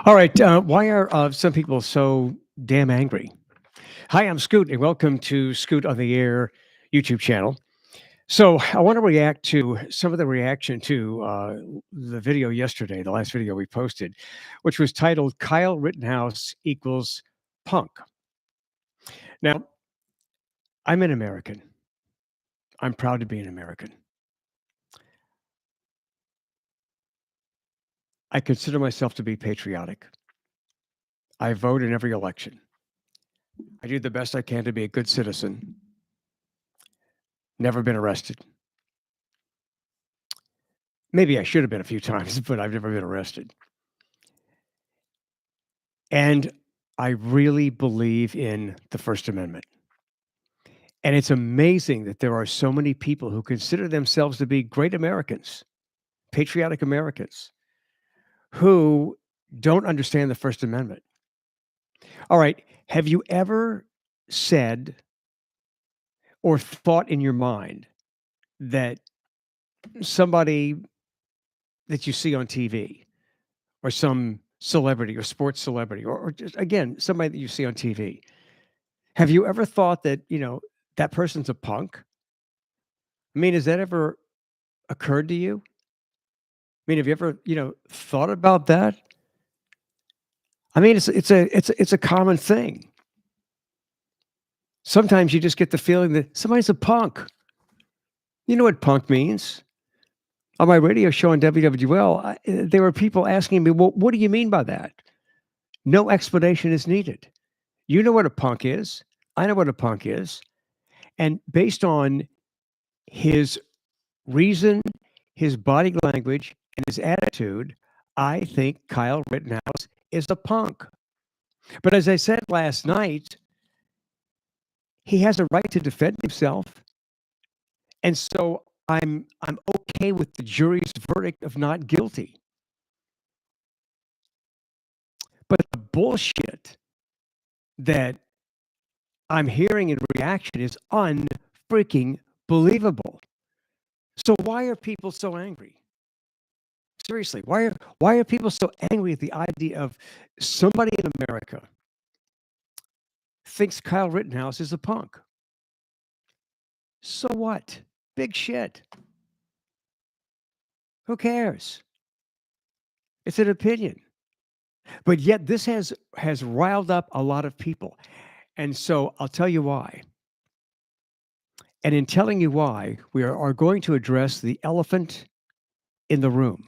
All right. Why are some people so damn angry? Hi, I'm Scoot, and welcome to Scoot on the Air YouTube channel. So, I want to react to some of the reaction to the video yesterday, the last video we posted, which was titled Kyle Rittenhouse equals punk. Now, I'm an American. I'm proud to be an American. I consider myself to be patriotic. I vote in every election. I do the best I can to be a good citizen. Never been arrested. Maybe I should have been a few times, but I've never been arrested. And I really believe in the First Amendment. And it's amazing that there are so many people who consider themselves to be great Americans, patriotic Americans, who don't understand the First Amendment. All right. Have you ever said or thought in your mind that somebody that you see on TV or some celebrity or sports celebrity or just, again, somebody that you see on TV, have you ever thought that, that person's a punk? I mean, has that ever occurred to you? I mean, have you ever, thought about that? I mean, it's a common thing. Sometimes you just get the feeling that somebody's a punk. You know what punk means? On my radio show on WWL, there were people asking me, "Well, what do you mean by that?" No explanation is needed. You know what a punk is. I know what a punk is. And based on his reason, his body language, and his attitude, I think Kyle Rittenhouse is a punk. But as I said last night, he has a right to defend himself. And so I'm okay with the jury's verdict of not guilty. But the bullshit that I'm hearing in reaction is unfreaking believable. So why are people so angry? Seriously, why are people so angry at the idea of somebody in America thinks Kyle Rittenhouse is a punk? So what? Big shit. Who cares? It's an opinion. But yet this has riled up a lot of people. And so I'll tell you why. And in telling you why, we are going to address the elephant in the room.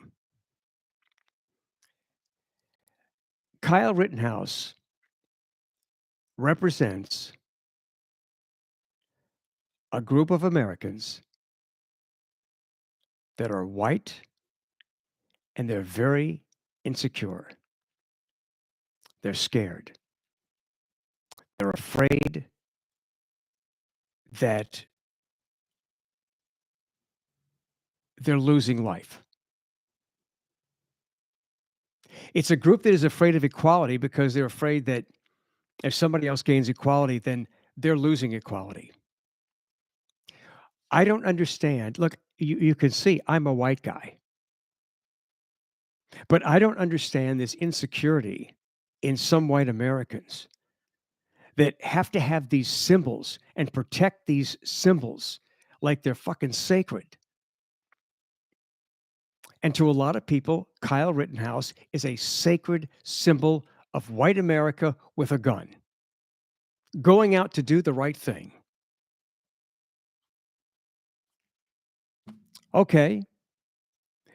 Kyle Rittenhouse represents a group of Americans that are white and they're very insecure. They're scared. They're afraid that they're losing life. It's a group that is afraid of equality because they're afraid that if somebody else gains equality, then they're losing equality. I don't understand. Look, you can see I'm a white guy, but I don't understand this insecurity in some white Americans that have to have these symbols and protect these symbols like they're fucking sacred. And to a lot of people, Kyle Rittenhouse is a sacred symbol of white America with a gun, going out to do the right thing. Okay,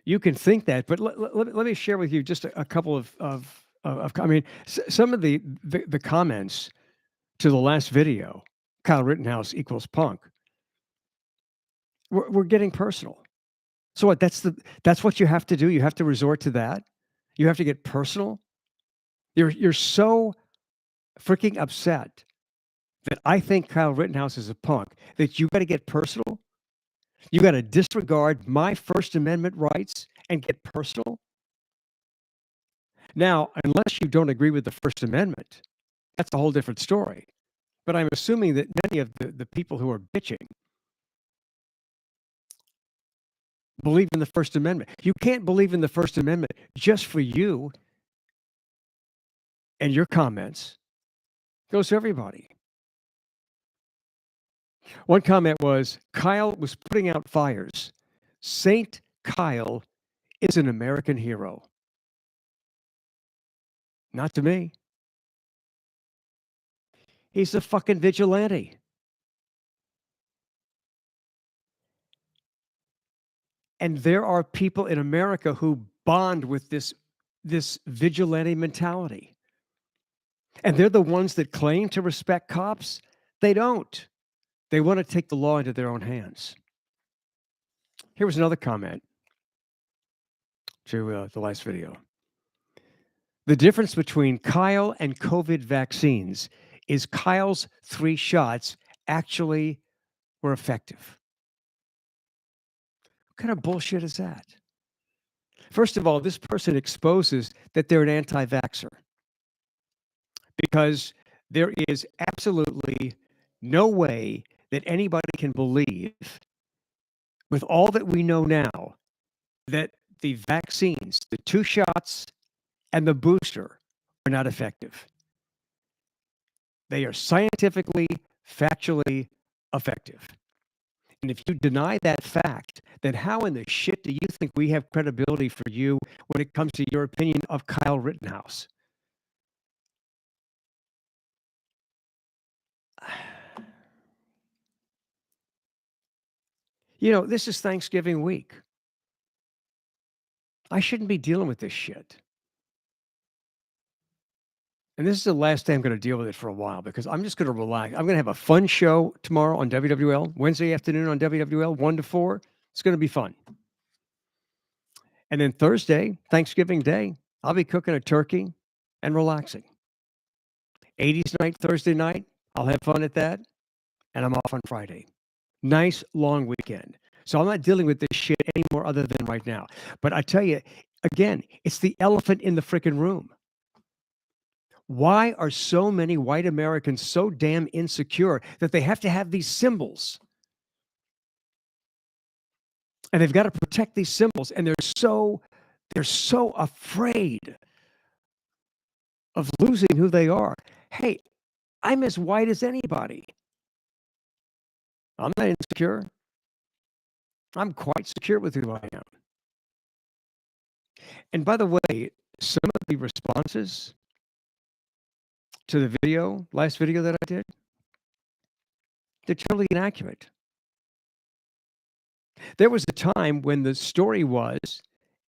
you can think that, but let me share with you just a couple I mean, some of the comments to the last video, Kyle Rittenhouse equals punk, we're getting personal. So what? That's what you have to do. You have to resort to that. You have to get personal. You're so freaking upset that I think Kyle Rittenhouse is a punk that you got to get personal. You got to disregard my First Amendment rights and get personal. Now, unless you don't agree with the First Amendment, that's a whole different story. But I'm assuming that many of the people who are bitching believe in the First Amendment. You can't believe in the First Amendment just for you. and your comments goes to everybody. One comment was, Kyle was putting out fires. Saint Kyle is an American hero. Not to me. He's a fucking vigilante. And there are people in America who bond with this vigilante mentality. And they're the ones that claim to respect cops. They don't. They want to take the law into their own hands. Here was another comment to the last video. The difference between Kyle and COVID vaccines is Kyle's 3 shots actually were effective. What kind of bullshit is that? First of all, this person exposes that they're an anti-vaxxer because there is absolutely no way that anybody can believe, with all that we know now, that the vaccines, the 2 shots and the booster, are not effective. They are scientifically, factually effective. And if you deny that fact, then how in the shit do you think we have credibility for you when it comes to your opinion of Kyle Rittenhouse? You know, this is Thanksgiving week. I shouldn't be dealing with this shit. And this is the last day I'm going to deal with it for a while because I'm just going to relax. I'm going to have a fun show tomorrow on WWL, Wednesday afternoon on WWL, 1 to 4. It's going to be fun. And then Thursday, Thanksgiving Day, I'll be cooking a turkey and relaxing. 80s night, Thursday night, I'll have fun at that. And I'm off on Friday. Nice long weekend. So I'm not dealing with this shit anymore other than right now. But I tell you, again, it's the elephant in the freaking room. Why are so many white Americans so damn insecure that they have to have these symbols? And they've got to protect these symbols. And they're so afraid of losing who they are. Hey, I'm as white as anybody. I'm not insecure. I'm quite secure with who I am. And by the way, some of the responses to the video, last video that I did, they're totally inaccurate. There was a time when the story was,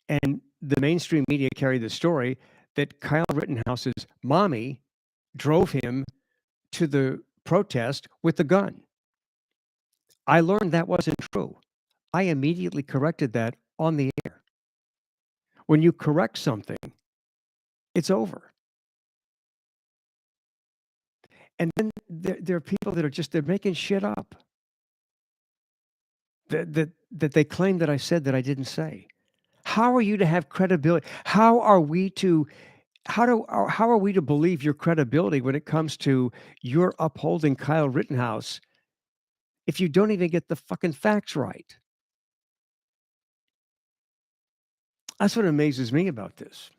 and the mainstream media carried the story, that Kyle Rittenhouse's mommy drove him to the protest with a gun. I learned that wasn't true. I immediately corrected that on the air. When you correct something, it's over. And then there are people that are just, they're making shit up. That they claim that I said that I didn't say. How are you to have credibility? How are we to believe your credibility when it comes to your upholding Kyle Rittenhouse if you don't even get the fucking facts right? That's what amazes me about this.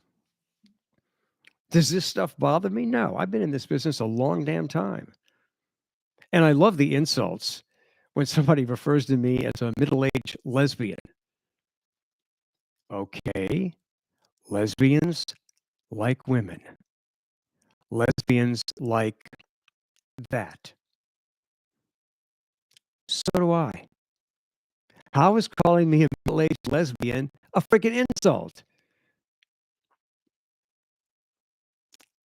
Does this stuff bother me? No, I've been in this business a long damn time. And I love the insults when somebody refers to me as a middle-aged lesbian. Okay, lesbians like women. Lesbians like that. So do I. How is calling me a middle-aged lesbian a freaking insult?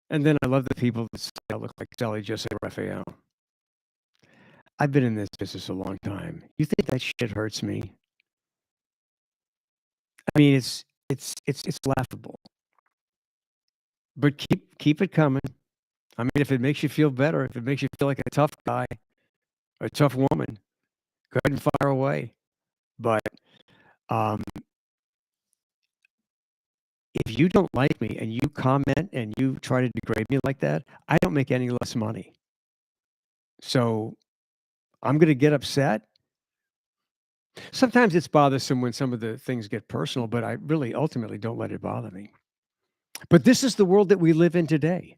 And then I love the people that say I look like Sally Jose Raphael. I've been in this business a long time. You think that shit hurts me? I mean, it's laughable. But keep it coming. I mean, if it makes you feel better, if it makes you feel like a tough guy, a tough woman, go ahead and fire away. But if you don't like me and you comment and you try to degrade me like that, I don't make any less money. So I'm going to get upset. Sometimes it's bothersome when some of the things get personal, but I really ultimately don't let it bother me. But this is the world that we live in today.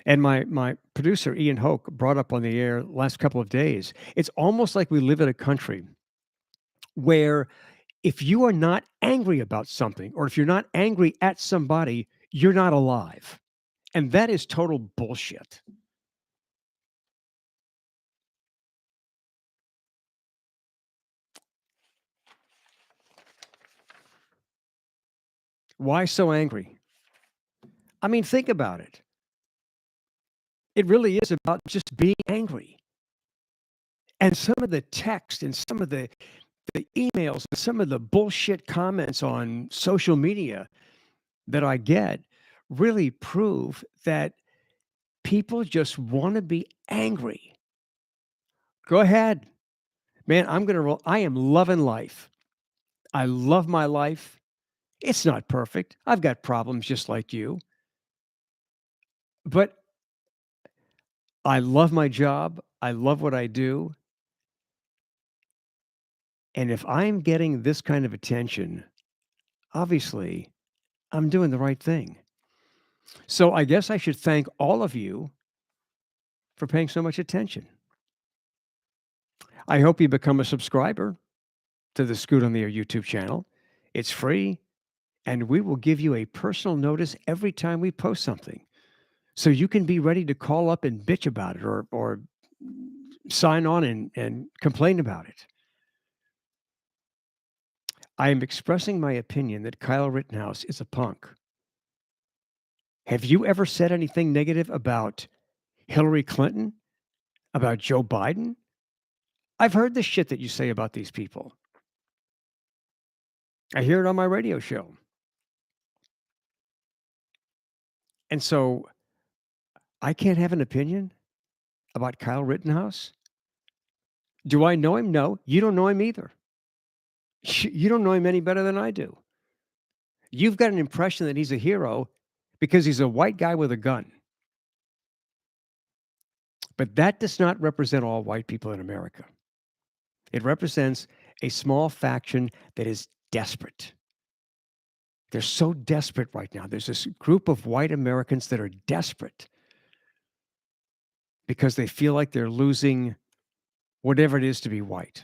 And my producer, Ian Hoke, brought up on the air last couple of days, it's almost like we live in a country where if you are not angry about something or if you're not angry at somebody, you're not alive. And that is total bullshit. Why so angry? I mean, think about it. It really is about just being angry. And some of the text and some of the emails and some of the bullshit comments on social media that I get really prove that people just want to be angry. Go ahead. Man, I'm going to roll. I am loving life. I love my life. It's not perfect. I've got problems just like you, but I love my job. I love what I do. And if I'm getting this kind of attention, obviously I'm doing the right thing. So I guess I should thank all of you for paying so much attention. I hope you become a subscriber to the Scoot on the Air YouTube channel. It's free, and we will give you a personal notice every time we post something. So you can be ready to call up and bitch about it or sign on and complain about it. I am expressing my opinion that Kyle Rittenhouse is a punk. Have you ever said anything negative about Hillary Clinton? About Joe Biden? I've heard the shit that you say about these people. I hear it on my radio show. And so I can't have an opinion about Kyle Rittenhouse? Do I know him? No. You don't know him either. You don't know him any better than I do. You've got an impression that he's a hero because he's a white guy with a gun. But that does not represent all white people in America. It represents a small faction that is desperate. They're so desperate right now. There's this group of white Americans that are desperate because they feel like they're losing whatever it is to be white.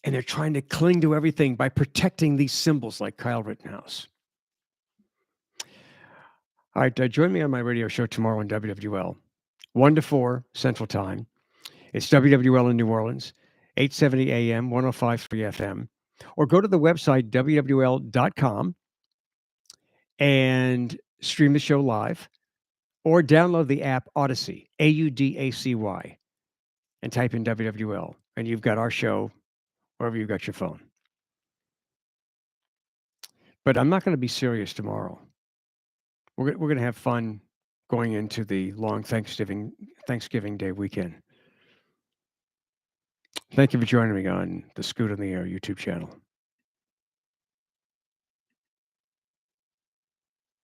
And they're trying to cling to everything by protecting these symbols like Kyle Rittenhouse. All right, join me on my radio show tomorrow on WWL, 1 to 4 Central Time. It's WWL in New Orleans, 870 AM, 105.3 FM. Or go to the website, WWL.com, and stream the show live. Or download the app Odyssey, Audacy, and type in WWL. And you've got our show wherever you've got your phone. But I'm not going to be serious tomorrow. We're going to have fun going into the long Thanksgiving Day weekend. Thank you for joining me on the Scoot on the Air YouTube channel.